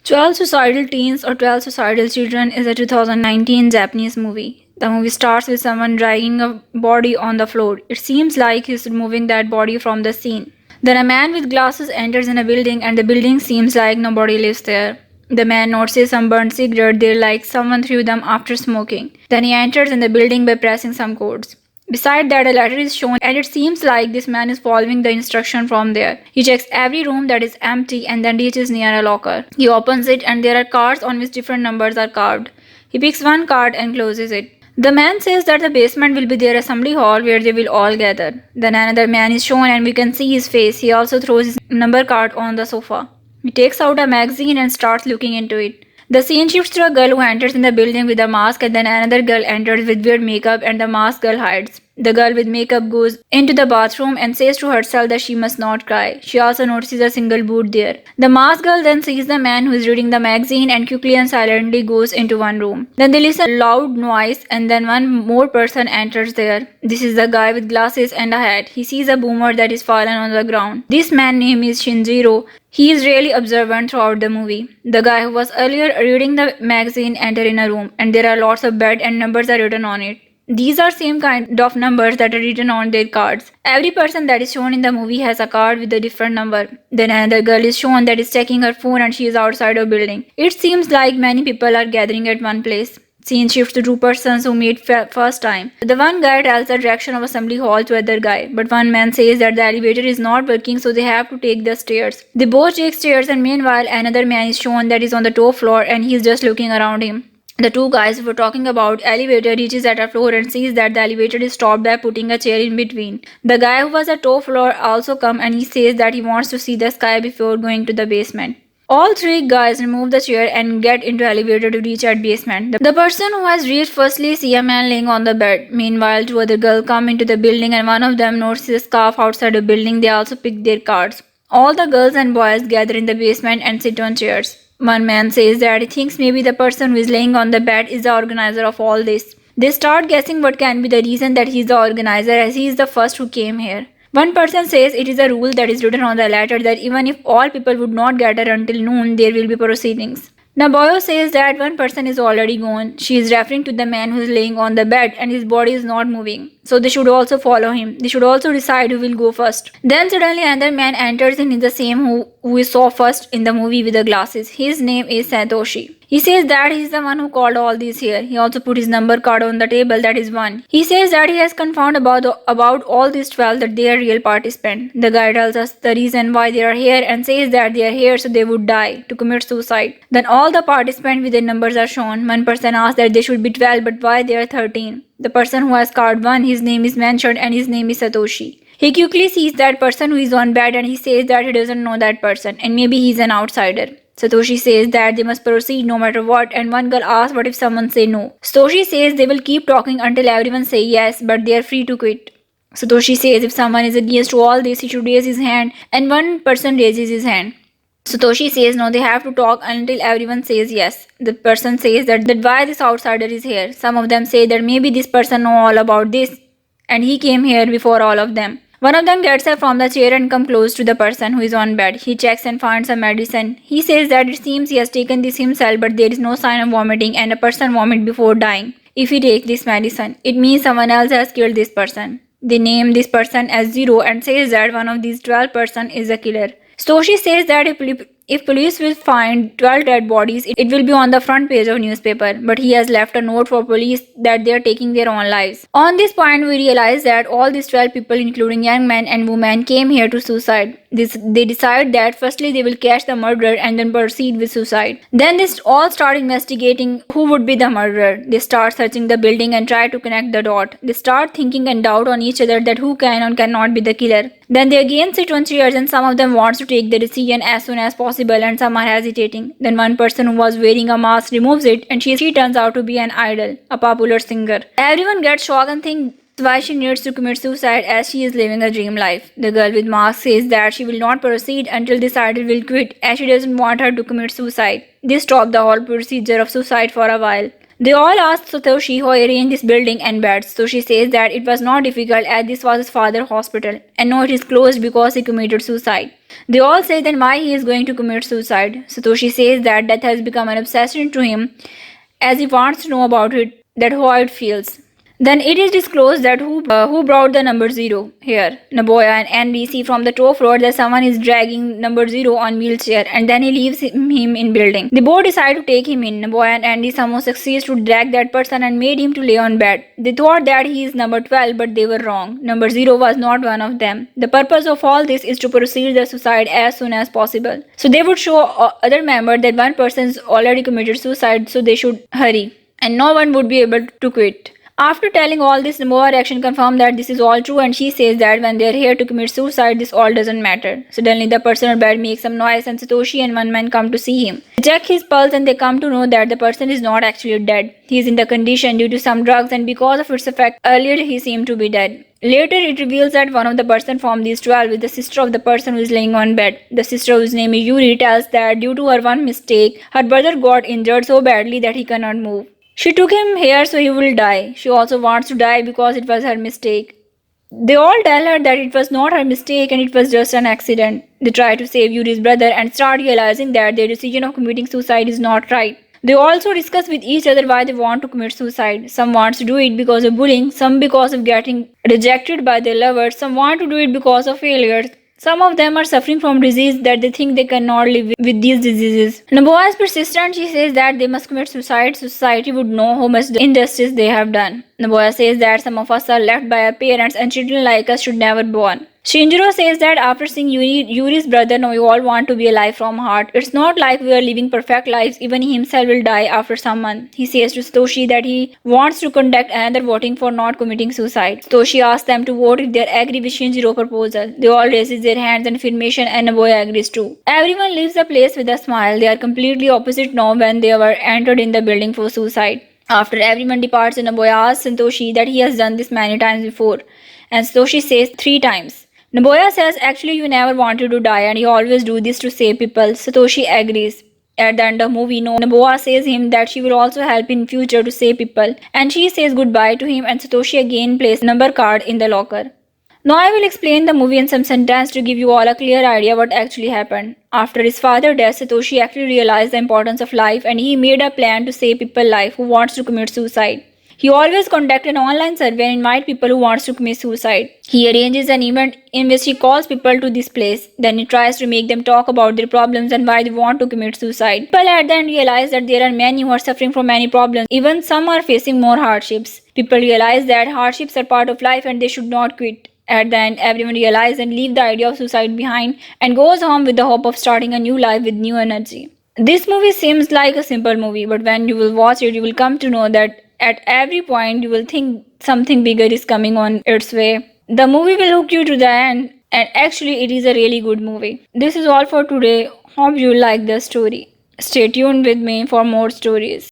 12 Suicidal Teens or 12 Suicidal Children is a 2019 Japanese movie. The movie starts with someone dragging a body on the floor. It seems like he's removing that body from the scene. Then a man with glasses enters in a building and the building seems like nobody lives there. The man notices some burnt cigarette there like someone threw them after smoking. Then he enters in the building by pressing some codes. Beside that, a letter is shown, and it seems like this man is following the instruction from there. He checks every room that is empty and then reaches near a locker. He opens it, and there are cards on which different numbers are carved. He picks one card and closes it. The man says that the basement will be their assembly hall where they will all gather. Then another man is shown, and we can see his face. He also throws his number card on the sofa. He takes out a magazine and starts looking into it. The scene shifts to a girl who enters in the building with a mask, and then another girl enters with weird makeup and the masked girl hides. The girl with makeup goes into the bathroom and says to herself that she must not cry. She also notices a single boot there. The masked girl then sees the man who is reading the magazine and quickly and silently goes into one room. Then they listen to loud noise and then one more person enters there. This is the guy with glasses and a hat. He sees a boomer that is fallen on the ground. This man's name is Shinjiro. He is really observant throughout the movie. The guy who was earlier reading the magazine enters in a room and there are lots of bed and numbers are written on it. These are same kind of numbers that are written on their cards. Every person that is shown in the movie has a card with a different number. Then another girl is shown that is checking her phone and she is outside a building. It seems like many people are gathering at one place. Scene shifts to two persons who meet first time. The one guy tells the direction of assembly hall to other guy, but one man says that the elevator is not working so they have to take the stairs. They both take stairs and meanwhile another man is shown that is on the top floor and he is just looking around him. The two guys who were talking about elevator reaches at a floor and sees that the elevator is stopped by putting a chair in between. The guy who was at top floor also come and he says that he wants to see the sky before going to the basement. All three guys remove the chair and get into elevator to reach at basement. The person who has reached firstly see a man laying on the bed. Meanwhile, two other girls come into the building and one of them notices a scarf outside the building. They also pick their cards. All the girls and boys gather in the basement and sit on chairs. One man says that he thinks maybe the person who is laying on the bed is the organizer of all this. They start guessing what can be the reason that he is the organizer as he is the first who came here. One person says it is a rule that is written on the letter that even if all people would not gather until noon, there will be proceedings. Naboyo says that one person is already gone. She is referring to the man who is laying on the bed and his body is not moving. So they should also follow him. They should also decide who will go first. Then suddenly another man enters and is the same who we saw first in the movie with the glasses. His name is Satoshi. He says that he is the one who called all these here. He also put his number card on the table, that is 1. He says that he has confirmed about all these 12 that they are real participants. The guy tells us the reason why they are here and says that they are here so they would die, to commit suicide. Then all the participants with their numbers are shown. One person asks that they should be 12 but why they are 13. The person who has card 1, his name is mentioned and his name is Satoshi. He quickly sees that person who is on bed and he says that he doesn't know that person and maybe he's an outsider. Satoshi says that they must proceed no matter what and one girl asks what if someone say no. Satoshi says they will keep talking until everyone say yes but they are free to quit. Satoshi says if someone is against all this he should raise his hand and one person raises his hand. Satoshi says no, they have to talk until everyone says yes. The person says that why this outsider is here. Some of them say that maybe this person know all about this and he came here before all of them. One of them gets up from the chair and comes close to the person who is on bed. He checks and finds some medicine. He says that it seems he has taken this himself but there is no sign of vomiting and a person vomit before dying. If he takes this medicine, it means someone else has killed this person. They name this person as 0 and says that one of these 12 person is a killer. Satoshi says that if police will find 12 dead bodies, it will be on the front page of newspaper, but he has left a note for police that they are taking their own lives. On this point, we realize that all these 12 people, including young men and women, came here to suicide. They decide that firstly they will catch the murderer and then proceed with suicide. Then they all start investigating who would be the murderer. They start searching the building and try to connect the dot. They start thinking and doubt on each other that who can or cannot be the killer. Then they again sit on chairs and some of them wants to take the decision as soon as possible and some are hesitating. Then one person who was wearing a mask removes it and she turns out to be an idol, a popular singer. Everyone gets shocked and thinks why she needs to commit suicide as she is living a dream life. The girl with mask says that she will not proceed until this idol will quit as she doesn't want her to commit suicide. This stopped the whole procedure of suicide for a while. They all ask Satoshi how he arranged this building and beds. So she says that it was not difficult as this was his father's hospital and now it is closed because he committed suicide. They all say then why he is going to commit suicide. Satoshi says that death has become an obsession to him as he wants to know about it, that how it feels. Then it is disclosed that who brought the number 0 here. Naboya and Andy see from the top floor that someone is dragging number 0 on wheelchair and then he leaves him in building. They both decide to take him in. Naboya and Andy somehow succeeds to drag that person and made him to lay on bed. They thought that he is number 12 but they were wrong. Number 0 was not one of them. The purpose of all this is to proceed the suicide as soon as possible. So they would show other members that one person has already committed suicide so they should hurry and no one would be able to quit. After telling all this, Naboya reaction confirms that this is all true and she says that when they are here to commit suicide, this all doesn't matter. Suddenly the person on bed makes some noise and Satoshi and one man come to see him. They check his pulse and they come to know that the person is not actually dead. He is in the condition due to some drugs and because of its effect, earlier he seemed to be dead. Later it reveals that one of the person from these 12 is the sister of the person who is laying on bed. The sister whose name is Yuri tells that due to her one mistake, her brother got injured so badly that he cannot move. She took him here so he will die. She also wants to die because it was her mistake. They all tell her that it was not her mistake and it was just an accident. They try to save Yuri's brother and start realizing that their decision of committing suicide is not right. They also discuss with each other why they want to commit suicide. Some want to do it because of bullying, some because of getting rejected by their lovers, some want to do it because of failures. Some of them are suffering from disease that they think they cannot live with these diseases. Naboya is persistent. She says that they must commit suicide so society would know how much injustice they have done. Naboya says that some of us are left by our parents and children like us should never be born. Shinjiro says that after seeing Yuri's brother, now we all want to be alive from heart. It's not like we are living perfect lives, even he himself will die after someone. He says to Satoshi that he wants to conduct another voting for not committing suicide. Satoshi asks them to vote if they agree with Shinjiro's proposal. They all raise their hands in affirmation and Naboya agrees too. Everyone leaves the place with a smile. They are completely opposite now when they were entered in the building for suicide. After everyone departs, Naboya asks Satoshi that he has done this many times before. And Satoshi says 3 times. Naboya says actually you never wanted to die and you always do this to save people. Satoshi agrees. At the end of the movie, Naboya says him that she will also help in future to save people. And she says goodbye to him and Satoshi again places number card in the locker. Now I will explain the movie in some sentence to give you all a clear idea what actually happened. After his father's death, Satoshi actually realized the importance of life and he made a plan to save people's life who wants to commit suicide. He always conducts an online survey and invites people who wants to commit suicide. He arranges an event in which he calls people to this place. Then he tries to make them talk about their problems and why they want to commit suicide. People at the end realize that there are many who are suffering from many problems. Even some are facing more hardships. People realize that hardships are part of life and they should not quit. At the end, everyone realizes and leaves the idea of suicide behind and goes home with the hope of starting a new life with new energy. This movie seems like a simple movie, but when you will watch it, you will come to know that at every point you will think something bigger is coming on its way. The movie will hook you to the end and actually it is a really good movie. This is all for today. Hope you like the story. Stay tuned with me for more stories.